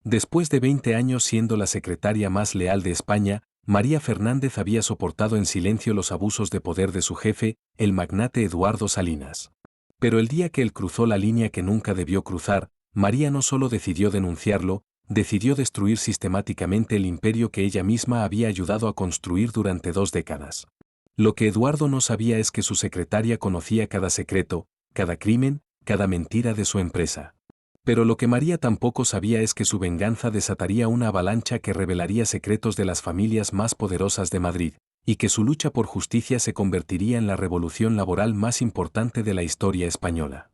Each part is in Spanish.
Después de 20 años siendo la secretaria más leal de España, María Fernández había soportado en silencio los abusos de poder de su jefe, el magnate Eduardo Salinas. Pero el día que él cruzó la línea que nunca debió cruzar, María no solo decidió denunciarlo, decidió destruir sistemáticamente el imperio que ella misma había ayudado a construir durante 2 décadas. Lo que Eduardo no sabía es que su secretaria conocía cada secreto, cada crimen, cada mentira de su empresa. Pero lo que María tampoco sabía es que su venganza desataría una avalancha que revelaría secretos de las familias más poderosas de Madrid, y que su lucha por justicia se convertiría en la revolución laboral más importante de la historia española.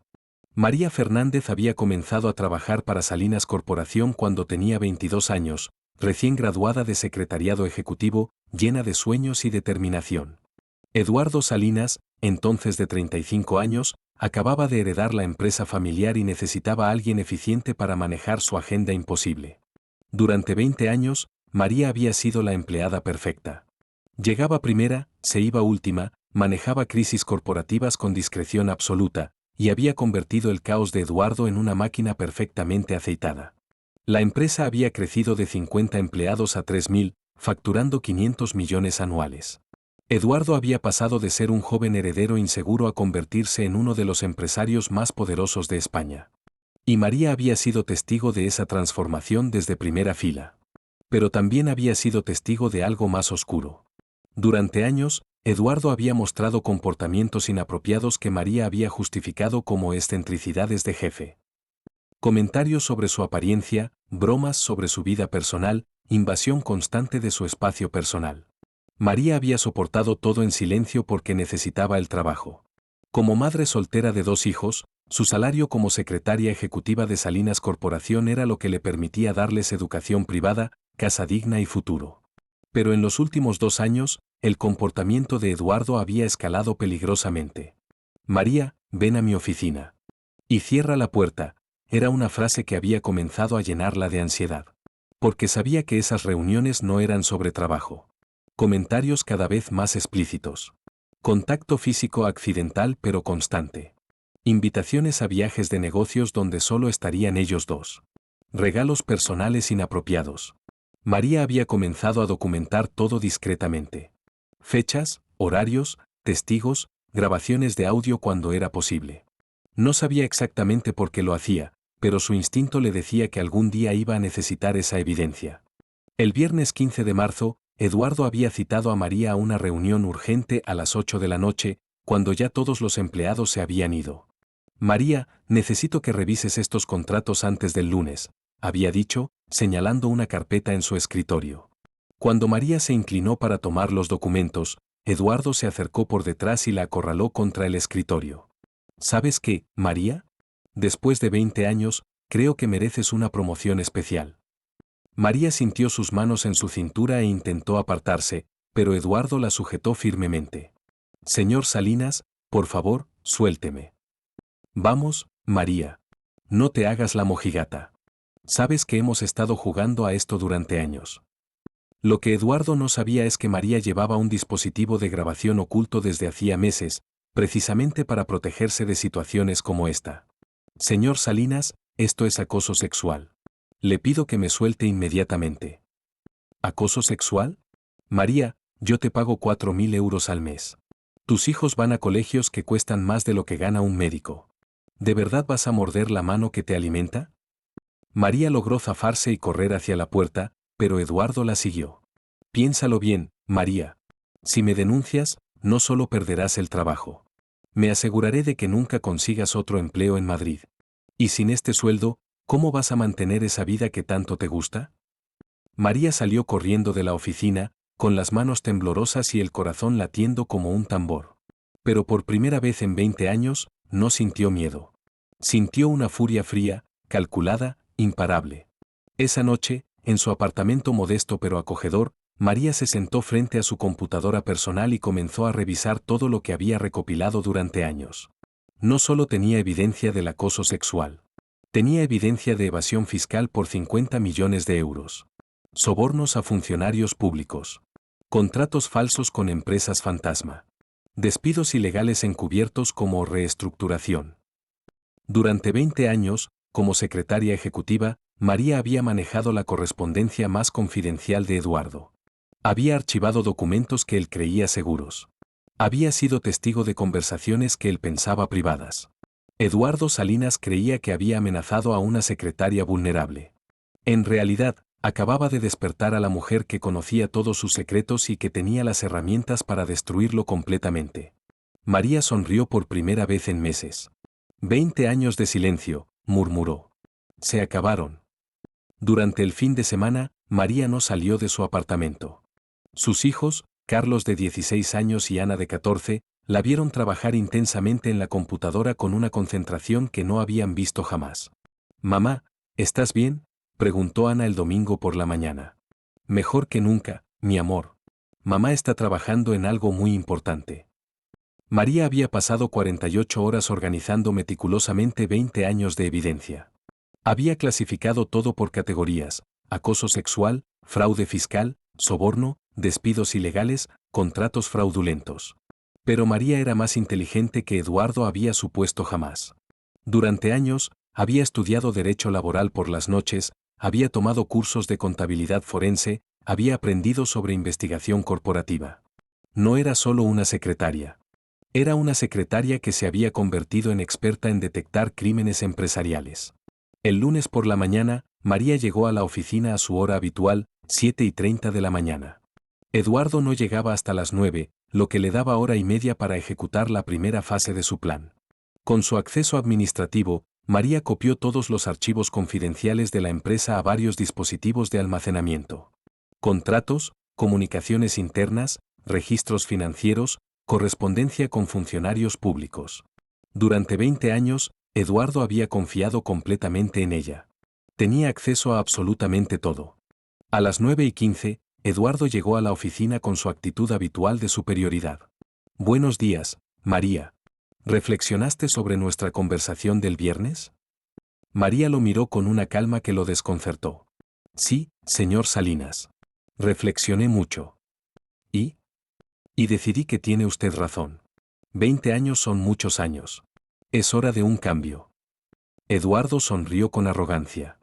María Fernández había comenzado a trabajar para Salinas Corporación cuando tenía 22 años, recién graduada de secretariado ejecutivo, llena de sueños y determinación. Eduardo Salinas, entonces de 35 años, acababa de heredar la empresa familiar y necesitaba a alguien eficiente para manejar su agenda imposible. Durante 20 años, María había sido la empleada perfecta. Llegaba primera, se iba última, manejaba crisis corporativas con discreción absoluta, y había convertido el caos de Eduardo en una máquina perfectamente aceitada. La empresa había crecido de 50 empleados a 3.000, facturando 500 millones anuales. Eduardo había pasado de ser un joven heredero inseguro a convertirse en uno de los empresarios más poderosos de España. Y María había sido testigo de esa transformación desde primera fila. Pero también había sido testigo de algo más oscuro. Durante años, Eduardo había mostrado comportamientos inapropiados que María había justificado como excentricidades de jefe. Comentarios sobre su apariencia, bromas sobre su vida personal, invasión constante de su espacio personal. María había soportado todo en silencio porque necesitaba el trabajo. Como madre soltera de 2 hijos, su salario como secretaria ejecutiva de Salinas Corporación era lo que le permitía darles educación privada, casa digna y futuro. Pero en los últimos 2 años, el comportamiento de Eduardo había escalado peligrosamente. María, ven a mi oficina. Y cierra la puerta, era una frase que había comenzado a llenarla de ansiedad. Porque sabía que esas reuniones no eran sobre trabajo. Comentarios cada vez más explícitos. Contacto físico accidental pero constante. Invitaciones a viajes de negocios donde solo estarían ellos dos. Regalos personales inapropiados. María había comenzado a documentar todo discretamente. Fechas, horarios, testigos, grabaciones de audio cuando era posible. No sabía exactamente por qué lo hacía, pero su instinto le decía que algún día iba a necesitar esa evidencia. El viernes 15 de marzo, Eduardo había citado a María a una reunión urgente a las 8 de la noche, cuando ya todos los empleados se habían ido. María, necesito que revises estos contratos antes del lunes, había dicho, señalando una carpeta en su escritorio. Cuando María se inclinó para tomar los documentos, Eduardo se acercó por detrás y la acorraló contra el escritorio. ¿Sabes qué, María? Después de 20 años, creo que mereces una promoción especial. María sintió sus manos en su cintura e intentó apartarse, pero Eduardo la sujetó firmemente. Señor Salinas, por favor, suélteme. Vamos, María. No te hagas la mojigata. Sabes que hemos estado jugando a esto durante años. Lo que Eduardo no sabía es que María llevaba un dispositivo de grabación oculto desde hacía meses, precisamente para protegerse de situaciones como esta. Señor Salinas, esto es acoso sexual. Le pido que me suelte inmediatamente. ¿Acoso sexual? María, yo te pago 4.000 euros al mes. Tus hijos van a colegios que cuestan más de lo que gana un médico. ¿De verdad vas a morder la mano que te alimenta? María logró zafarse y correr hacia la puerta, pero Eduardo la siguió. Piénsalo bien, María. Si me denuncias, no solo perderás el trabajo. Me aseguraré de que nunca consigas otro empleo en Madrid. Y sin este sueldo, ¿cómo vas a mantener esa vida que tanto te gusta? María salió corriendo de la oficina, con las manos temblorosas y el corazón latiendo como un tambor. Pero por primera vez en 20 años, no sintió miedo. Sintió una furia fría, calculada, imparable. Esa noche, en su apartamento modesto pero acogedor, María se sentó frente a su computadora personal y comenzó a revisar todo lo que había recopilado durante años. No solo tenía evidencia del acoso sexual. Tenía evidencia de evasión fiscal por 50 millones de euros. Sobornos a funcionarios públicos. Contratos falsos con empresas fantasma. Despidos ilegales encubiertos como reestructuración. Durante 20 años, como secretaria ejecutiva, María había manejado la correspondencia más confidencial de Eduardo. Había archivado documentos que él creía seguros. Había sido testigo de conversaciones que él pensaba privadas. Eduardo Salinas creía que había amenazado a una secretaria vulnerable. En realidad, acababa de despertar a la mujer que conocía todos sus secretos y que tenía las herramientas para destruirlo completamente. María sonrió por primera vez en meses. 20 años de silencio, murmuró. Se acabaron. Durante el fin de semana, María no salió de su apartamento. Sus hijos, Carlos de 16 años y Ana de 14, la vieron trabajar intensamente en la computadora con una concentración que no habían visto jamás. «Mamá, ¿estás bien?», preguntó Ana el domingo por la mañana. «Mejor que nunca, mi amor. Mamá está trabajando en algo muy importante». María había pasado 48 horas organizando meticulosamente 20 años de evidencia. Había clasificado todo por categorías: acoso sexual, fraude fiscal, soborno, despidos ilegales, contratos fraudulentos. Pero María era más inteligente que Eduardo había supuesto jamás. Durante años, había estudiado derecho laboral por las noches, había tomado cursos de contabilidad forense, había aprendido sobre investigación corporativa. No era solo una secretaria. Era una secretaria que se había convertido en experta en detectar crímenes empresariales. El lunes por la mañana, María llegó a la oficina a su hora habitual, 7:30 de la mañana. Eduardo no llegaba hasta las 9, lo que le daba hora y media para ejecutar la primera fase de su plan. Con su acceso administrativo, María copió todos los archivos confidenciales de la empresa a varios dispositivos de almacenamiento. Contratos, comunicaciones internas, registros financieros, correspondencia con funcionarios públicos. Durante 20 años, Eduardo había confiado completamente en ella. Tenía acceso a absolutamente todo. A las 9:15, Eduardo llegó a la oficina con su actitud habitual de superioridad. «Buenos días, María. ¿Reflexionaste sobre nuestra conversación del viernes?». María lo miró con una calma que lo desconcertó. «Sí, señor Salinas. Reflexioné mucho. ¿Y? Y decidí que tiene usted razón. 20 años son muchos años. Es hora de un cambio». Eduardo sonrió con arrogancia.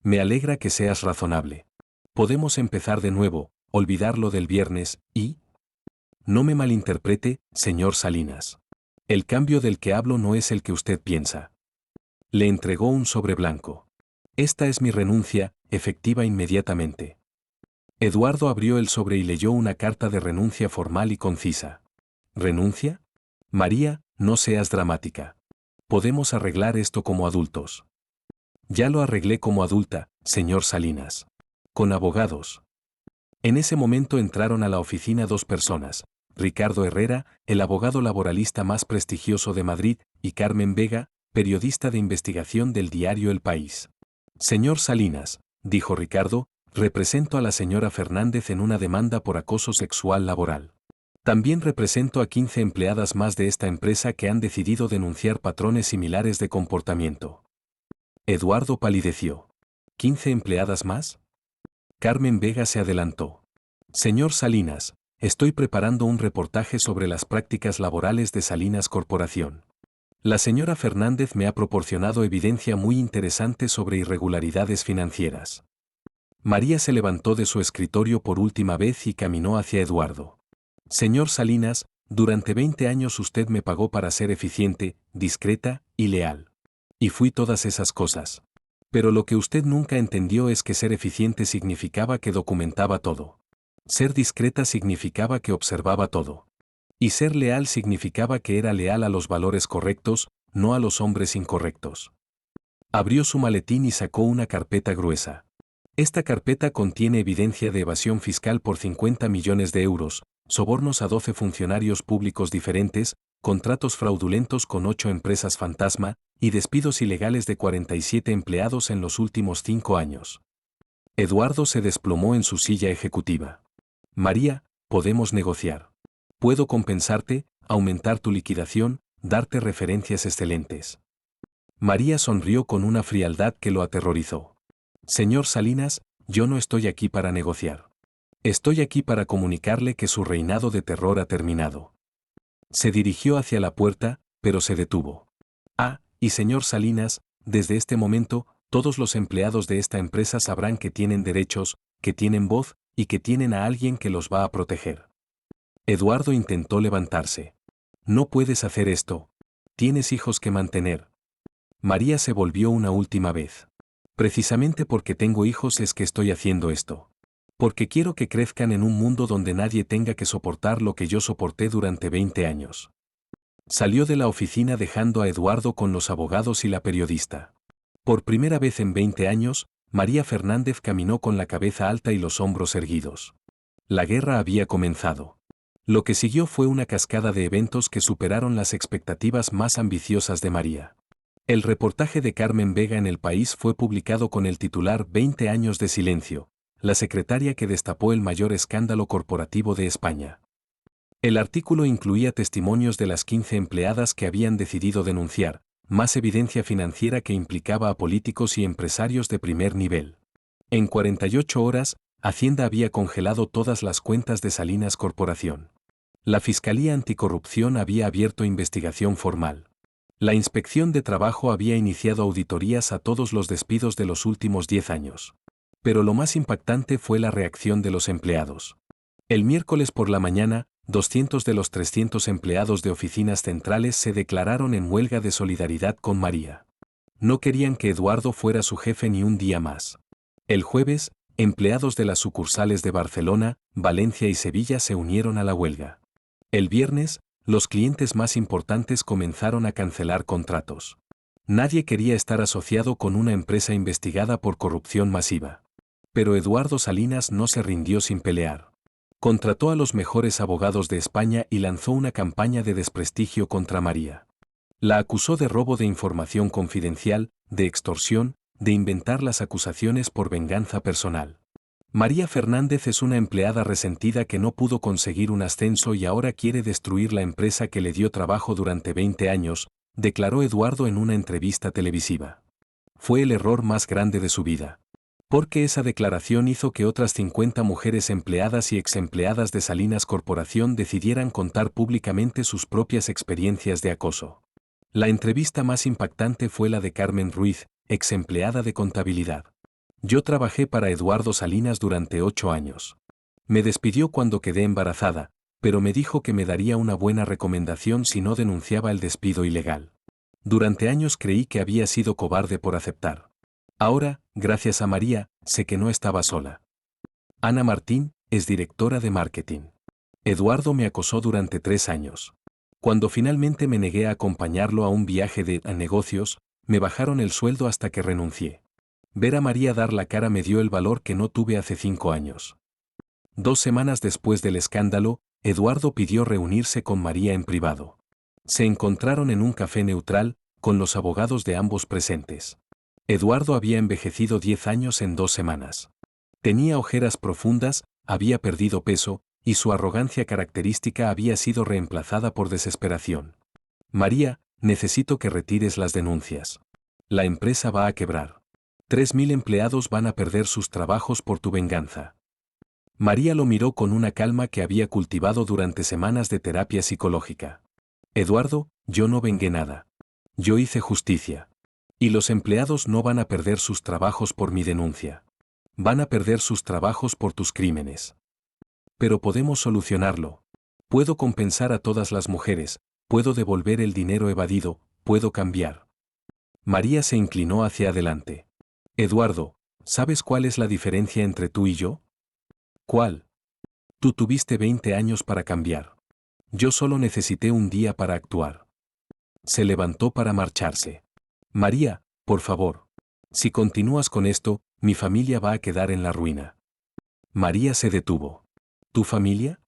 «Me alegra que seas razonable. Podemos empezar de nuevo, olvidar lo del viernes, y...». «No me malinterprete, señor Salinas. El cambio del que hablo no es el que usted piensa». Le entregó un sobre blanco. «Esta es mi renuncia, efectiva inmediatamente». Eduardo abrió el sobre y leyó una carta de renuncia formal y concisa. «¿Renuncia? María, no seas dramática. Podemos arreglar esto como adultos». «Ya lo arreglé como adulta, señor Salinas. Con abogados». En ese momento entraron a la oficina dos personas: Ricardo Herrera, el abogado laboralista más prestigioso de Madrid, y Carmen Vega, periodista de investigación del diario El País. «Señor Salinas», dijo Ricardo, «represento a la señora Fernández en una demanda por acoso sexual laboral. También represento a 15 empleadas más de esta empresa que han decidido denunciar patrones similares de comportamiento». Eduardo palideció. «¿15 empleadas más?». Carmen Vega se adelantó. «Señor Salinas, estoy preparando un reportaje sobre las prácticas laborales de Salinas Corporación. La señora Fernández me ha proporcionado evidencia muy interesante sobre irregularidades financieras». María se levantó de su escritorio por última vez y caminó hacia Eduardo. «Señor Salinas, durante 20 años usted me pagó para ser eficiente, discreta y leal. Y fui todas esas cosas. Pero lo que usted nunca entendió es que ser eficiente significaba que documentaba todo. Ser discreta significaba que observaba todo. Y ser leal significaba que era leal a los valores correctos, no a los hombres incorrectos». Abrió su maletín y sacó una carpeta gruesa. Esta carpeta contiene evidencia de evasión fiscal por 50 millones de euros, sobornos a 12 funcionarios públicos diferentes, contratos fraudulentos con 8 empresas fantasma y despidos ilegales de 47 empleados en los últimos 5 años. Eduardo se desplomó en su silla ejecutiva. «María, podemos negociar. Puedo compensarte, aumentar tu liquidación, darte referencias excelentes». María sonrió con una frialdad que lo aterrorizó. «Señor Salinas, yo no estoy aquí para negociar. Estoy aquí para comunicarle que su reinado de terror ha terminado». Se dirigió hacia la puerta, pero se detuvo. «Ah, y señor Salinas, desde este momento, Todos los empleados de esta empresa sabrán que tienen derechos, que tienen voz y que tienen a alguien que los va a proteger. Eduardo intentó levantarse. No puedes hacer esto. Tienes hijos que mantener. María se volvió una última vez. Precisamente porque tengo hijos es que estoy haciendo esto. Porque quiero que crezcan en un mundo donde nadie tenga que soportar lo que yo soporté durante 20 años. Salió de la oficina dejando a Eduardo con los abogados y la periodista. Por primera vez en 20 años, María Fernández caminó con la cabeza alta y los hombros erguidos. La guerra había comenzado. Lo que siguió fue una cascada de eventos que superaron las expectativas más ambiciosas de María. El reportaje de Carmen Vega en El País fue publicado con el titular 20 años de silencio, la secretaria que destapó el mayor escándalo corporativo de España. El artículo incluía testimonios de las 15 empleadas que habían decidido denunciar, más evidencia financiera que implicaba a políticos y empresarios de primer nivel. En 48 horas, Hacienda había congelado todas las cuentas de Salinas Corporación. La Fiscalía Anticorrupción había abierto investigación formal. La Inspección de Trabajo había iniciado auditorías a todos los despidos de los últimos 10 años. Pero lo más impactante fue la reacción de los empleados. El miércoles por la mañana, 200 de los 300 empleados de oficinas centrales se declararon en huelga de solidaridad con María. No querían que Eduardo fuera su jefe ni un día más. El jueves, empleados de las sucursales de Barcelona, Valencia y Sevilla se unieron a la huelga. El viernes, los clientes más importantes comenzaron a cancelar contratos. Nadie quería estar asociado con una empresa investigada por corrupción masiva. Pero Eduardo Salinas no se rindió sin pelear. Contrató a los mejores abogados de España y lanzó una campaña de desprestigio contra María. La acusó de robo de información confidencial, de extorsión, de inventar las acusaciones por venganza personal. María Fernández es una empleada resentida que no pudo conseguir un ascenso y ahora quiere destruir la empresa que le dio trabajo durante 20 años, declaró Eduardo en una entrevista televisiva. Fue el error más grande de su vida. Porque esa declaración hizo que otras 50 mujeres empleadas y exempleadas de Salinas Corporación decidieran contar públicamente sus propias experiencias de acoso. La entrevista más impactante fue la de Carmen Ruiz, exempleada de contabilidad. Yo trabajé para Eduardo Salinas durante 8 años. Me despidió cuando quedé embarazada, pero me dijo que me daría una buena recomendación si no denunciaba el despido ilegal. Durante años creí que había sido cobarde por aceptar. Ahora, gracias a María, sé que no estaba sola. Ana Martín es directora de marketing. Eduardo me acosó durante 3 años. Cuando finalmente me negué a acompañarlo a un viaje de negocios, me bajaron el sueldo hasta que renuncié. Ver a María dar la cara me dio el valor que no tuve hace 5 años. 2 semanas después del escándalo, Eduardo pidió reunirse con María en privado. Se encontraron en un café neutral, con los abogados de ambos presentes. Eduardo había envejecido 10 años en 2 semanas. Tenía ojeras profundas, había perdido peso, y su arrogancia característica había sido reemplazada por desesperación. María, necesito que retires las denuncias. La empresa va a quebrar. 3.000 empleados van a perder sus trabajos por tu venganza. María lo miró con una calma que había cultivado durante semanas de terapia psicológica. Eduardo, yo no vengué nada. Yo hice justicia. Y los empleados no van a perder sus trabajos por mi denuncia. Van a perder sus trabajos por tus crímenes. Pero podemos solucionarlo. Puedo compensar a todas las mujeres, puedo devolver el dinero evadido, puedo cambiar. María se inclinó hacia adelante. Eduardo, ¿sabes cuál es la diferencia entre tú y yo? ¿Cuál? Tú tuviste 20 años para cambiar. Yo solo necesité un día para actuar. Se levantó para marcharse. María, por favor. Si continúas con esto, mi familia va a quedar en la ruina. María se detuvo. ¿Tu familia?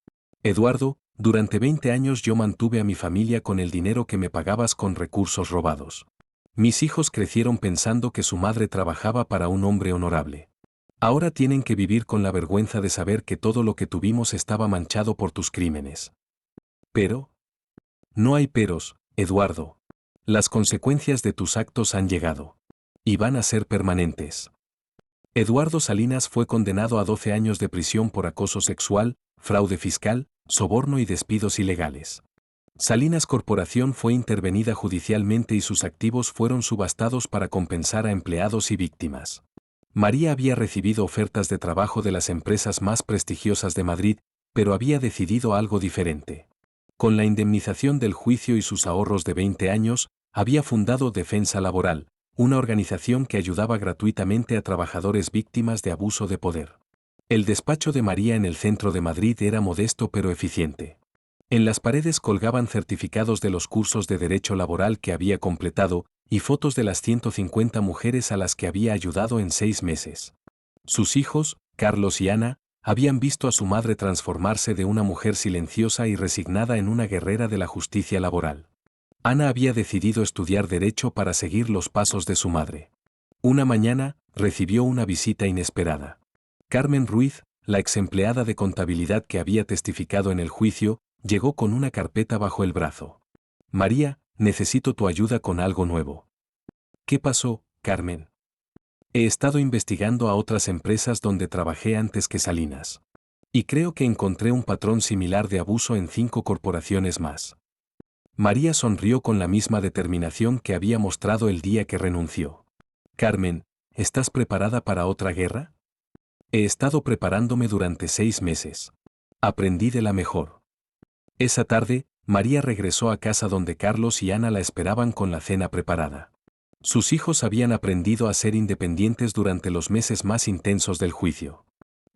Eduardo, durante 20 años yo mantuve a mi familia con el dinero que me pagabas con recursos robados. Mis hijos crecieron pensando que su madre trabajaba para un hombre honorable. Ahora tienen que vivir con la vergüenza de saber que todo lo que tuvimos estaba manchado por tus crímenes. Pero... No hay peros, Eduardo. Las consecuencias de tus actos han llegado. Y van a ser permanentes. Eduardo Salinas fue condenado a 12 años de prisión por acoso sexual, fraude fiscal, soborno y despidos ilegales. Salinas Corporación fue intervenida judicialmente y sus activos fueron subastados para compensar a empleados y víctimas. María había recibido ofertas de trabajo de las empresas más prestigiosas de Madrid, pero había decidido algo diferente. Con la indemnización del juicio y sus ahorros de 20 años, había fundado Defensa Laboral, una organización que ayudaba gratuitamente a trabajadores víctimas de abuso de poder. El despacho de María en el centro de Madrid era modesto pero eficiente. En las paredes colgaban certificados de los cursos de derecho laboral que había completado y fotos de las 150 mujeres a las que había ayudado en 6 meses. Sus hijos, Carlos y Ana, habían visto a su madre transformarse de una mujer silenciosa y resignada en una guerrera de la justicia laboral. Ana había decidido estudiar derecho para seguir los pasos de su madre. Una mañana, recibió una visita inesperada. Carmen Ruiz, la exempleada de contabilidad que había testificado en el juicio, llegó con una carpeta bajo el brazo. María, necesito tu ayuda con algo nuevo. ¿Qué pasó, Carmen? He estado investigando a otras empresas donde trabajé antes que Salinas. Y creo que encontré un patrón similar de abuso en 5 corporaciones más. María sonrió con la misma determinación que había mostrado el día que renunció. Carmen, ¿estás preparada para otra guerra? He estado preparándome durante 6 meses. Aprendí de la mejor. Esa tarde, María regresó a casa donde Carlos y Ana la esperaban con la cena preparada. Sus hijos habían aprendido a ser independientes durante los meses más intensos del juicio.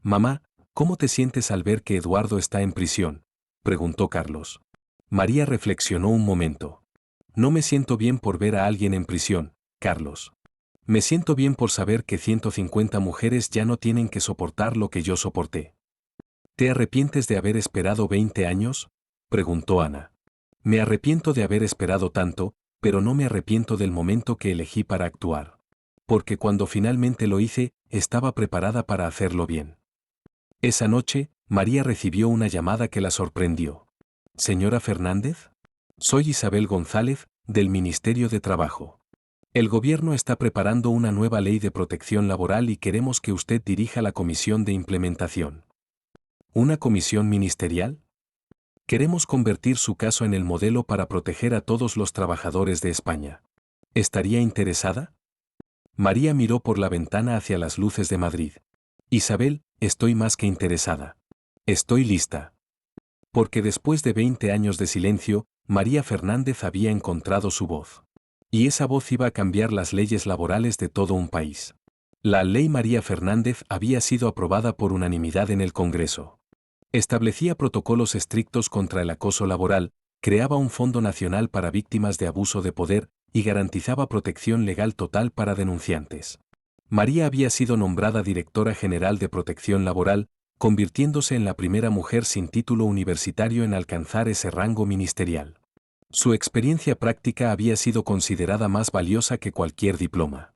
Mamá, ¿cómo te sientes al ver que Eduardo está en prisión?, preguntó Carlos. María reflexionó un momento. No me siento bien por ver a alguien en prisión, Carlos. Me siento bien por saber que 150 mujeres ya no tienen que soportar lo que yo soporté. ¿Te arrepientes de haber esperado 20 años?, preguntó Ana. Me arrepiento de haber esperado tanto, pero no me arrepiento del momento que elegí para actuar. Porque cuando finalmente lo hice, estaba preparada para hacerlo bien. Esa noche, María recibió una llamada que la sorprendió. ¿Señora Fernández? Soy Isabel González, del Ministerio de Trabajo. El gobierno está preparando una nueva ley de protección laboral y queremos que usted dirija la comisión de implementación. ¿Una comisión ministerial? Queremos convertir su caso en el modelo para proteger a todos los trabajadores de España. ¿Estaría interesada? María miró por la ventana hacia las luces de Madrid. Isabel, estoy más que interesada. Estoy lista. Porque después de 20 años de silencio, María Fernández había encontrado su voz. Y esa voz iba a cambiar las leyes laborales de todo un país. La Ley María Fernández había sido aprobada por unanimidad en el Congreso. Establecía protocolos estrictos contra el acoso laboral, creaba un fondo nacional para víctimas de abuso de poder y garantizaba protección legal total para denunciantes. María había sido nombrada directora general de Protección Laboral, convirtiéndose en la primera mujer sin título universitario en alcanzar ese rango ministerial. Su experiencia práctica había sido considerada más valiosa que cualquier diploma.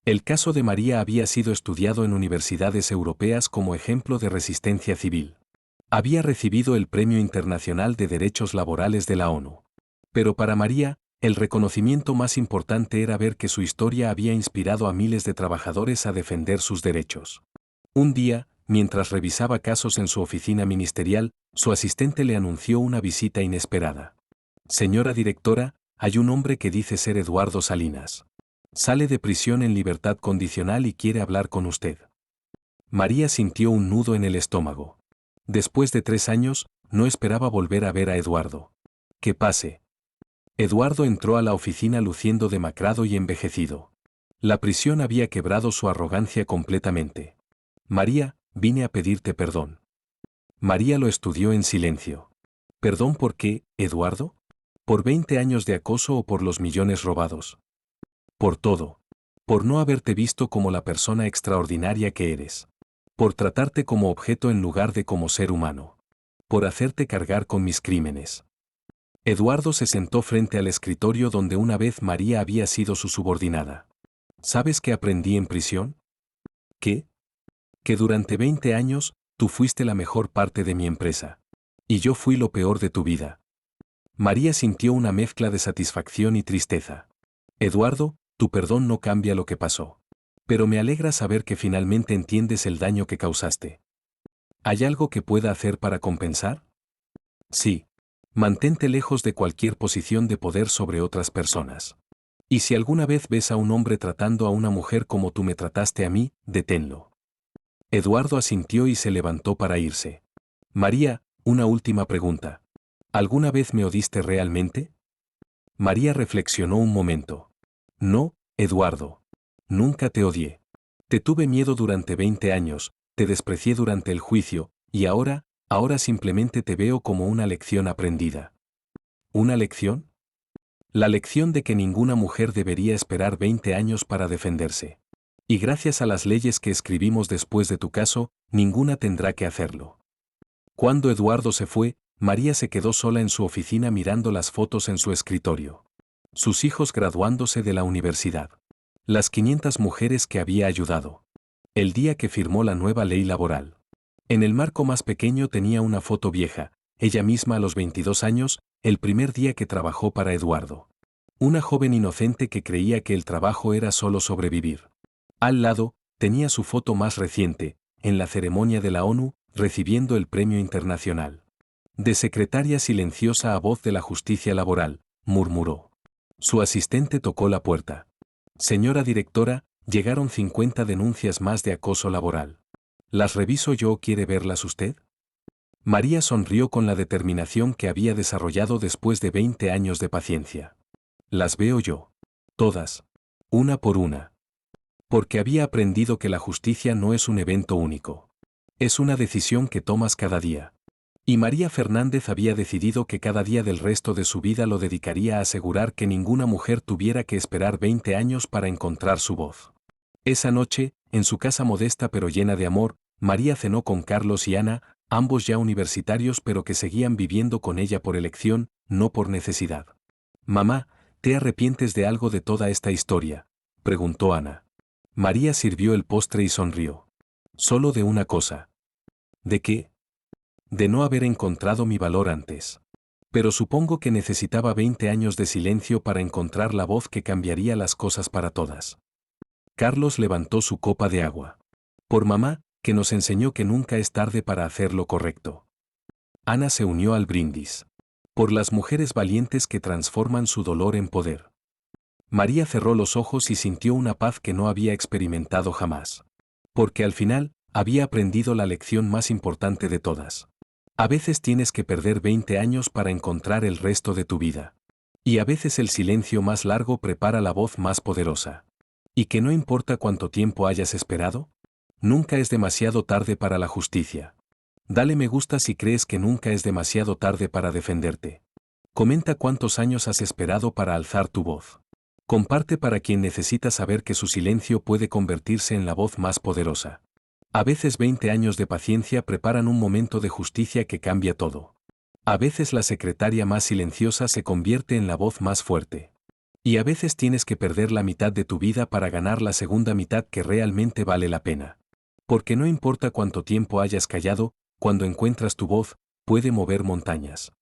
El caso de María había sido estudiado en universidades europeas como ejemplo de resistencia civil. Había recibido el Premio Internacional de Derechos Laborales de la ONU. Pero para María, el reconocimiento más importante era ver que su historia había inspirado a miles de trabajadores a defender sus derechos. Un día, mientras revisaba casos en su oficina ministerial, su asistente le anunció una visita inesperada. Señora directora, hay un hombre que dice ser Eduardo Salinas. Sale de prisión en libertad condicional y quiere hablar con usted. María sintió un nudo en el estómago. Después de 3 años, no esperaba volver a ver a Eduardo. Que pase. Eduardo entró a la oficina luciendo demacrado y envejecido. La prisión había quebrado su arrogancia completamente. María, vine a pedirte perdón. María lo estudió en silencio. ¿Perdón por qué, Eduardo? ¿Por 20 años de acoso o por los millones robados? Por todo. Por no haberte visto como la persona extraordinaria que eres. Por tratarte como objeto en lugar de como ser humano. Por hacerte cargar con mis crímenes. Eduardo se sentó frente al escritorio donde una vez María había sido su subordinada. ¿Sabes qué aprendí en prisión? ¿Qué? Que durante 20 años, tú fuiste la mejor parte de mi empresa. Y yo fui lo peor de tu vida. María sintió una mezcla de satisfacción y tristeza. Eduardo, tu perdón no cambia lo que pasó. Pero me alegra saber que finalmente entiendes el daño que causaste. ¿Hay algo que pueda hacer para compensar? Sí. Mantente lejos de cualquier posición de poder sobre otras personas. Y si alguna vez ves a un hombre tratando a una mujer como tú me trataste a mí, deténlo. Eduardo asintió y se levantó para irse. María, una última pregunta. ¿Alguna vez me odiaste realmente? María reflexionó un momento. No, Eduardo. Nunca te odié. Te tuve miedo durante 20 años, te desprecié durante el juicio, y ahora simplemente te veo como una lección aprendida. ¿Una lección? La lección de que ninguna mujer debería esperar 20 años para defenderse. Y gracias a las leyes que escribimos después de tu caso, ninguna tendrá que hacerlo. Cuando Eduardo se fue, María se quedó sola en su oficina mirando las fotos en su escritorio. Sus hijos graduándose de la universidad. Las 500 mujeres que había ayudado. El día que firmó la nueva ley laboral. En el marco más pequeño tenía una foto vieja, ella misma a los 22 años, el primer día que trabajó para Eduardo. Una joven inocente que creía que el trabajo era solo sobrevivir. Al lado, tenía su foto más reciente, en la ceremonia de la ONU, recibiendo el premio internacional. De secretaria silenciosa a voz de la justicia laboral, murmuró. Su asistente tocó la puerta. Señora directora, llegaron 50 denuncias más de acoso laboral. ¿Las reviso yo o quiere verlas usted? María sonrió con la determinación que había desarrollado después de 20 años de paciencia. Las veo yo. Todas. Una por una. Porque había aprendido que la justicia no es un evento único. Es una decisión que tomas cada día. Y María Fernández había decidido que cada día del resto de su vida lo dedicaría a asegurar que ninguna mujer tuviera que esperar 20 años para encontrar su voz. Esa noche, en su casa modesta pero llena de amor, María cenó con Carlos y Ana, ambos ya universitarios pero que seguían viviendo con ella por elección, no por necesidad. «Mamá, ¿te arrepientes de algo de toda esta historia?», preguntó Ana. María sirvió el postre y sonrió. «Solo de una cosa». «¿De qué?». «De no haber encontrado mi valor antes. Pero supongo que necesitaba 20 años de silencio para encontrar la voz que cambiaría las cosas para todas». Carlos levantó su copa de agua. «Por mamá, que nos enseñó que nunca es tarde para hacer lo correcto». Ana se unió al brindis. «Por las mujeres valientes que transforman su dolor en poder». María cerró los ojos y sintió una paz que no había experimentado jamás. Porque al final, había aprendido la lección más importante de todas. A veces tienes que perder 20 años para encontrar el resto de tu vida. Y a veces el silencio más largo prepara la voz más poderosa. ¿Y que no importa cuánto tiempo hayas esperado? Nunca es demasiado tarde para la justicia. Dale me gusta si crees que nunca es demasiado tarde para defenderte. Comenta cuántos años has esperado para alzar tu voz. Comparte para quien necesita saber que su silencio puede convertirse en la voz más poderosa. A veces 20 años de paciencia preparan un momento de justicia que cambia todo. A veces la secretaria más silenciosa se convierte en la voz más fuerte. Y a veces tienes que perder la mitad de tu vida para ganar la segunda mitad que realmente vale la pena. Porque no importa cuánto tiempo hayas callado, cuando encuentras tu voz, puede mover montañas.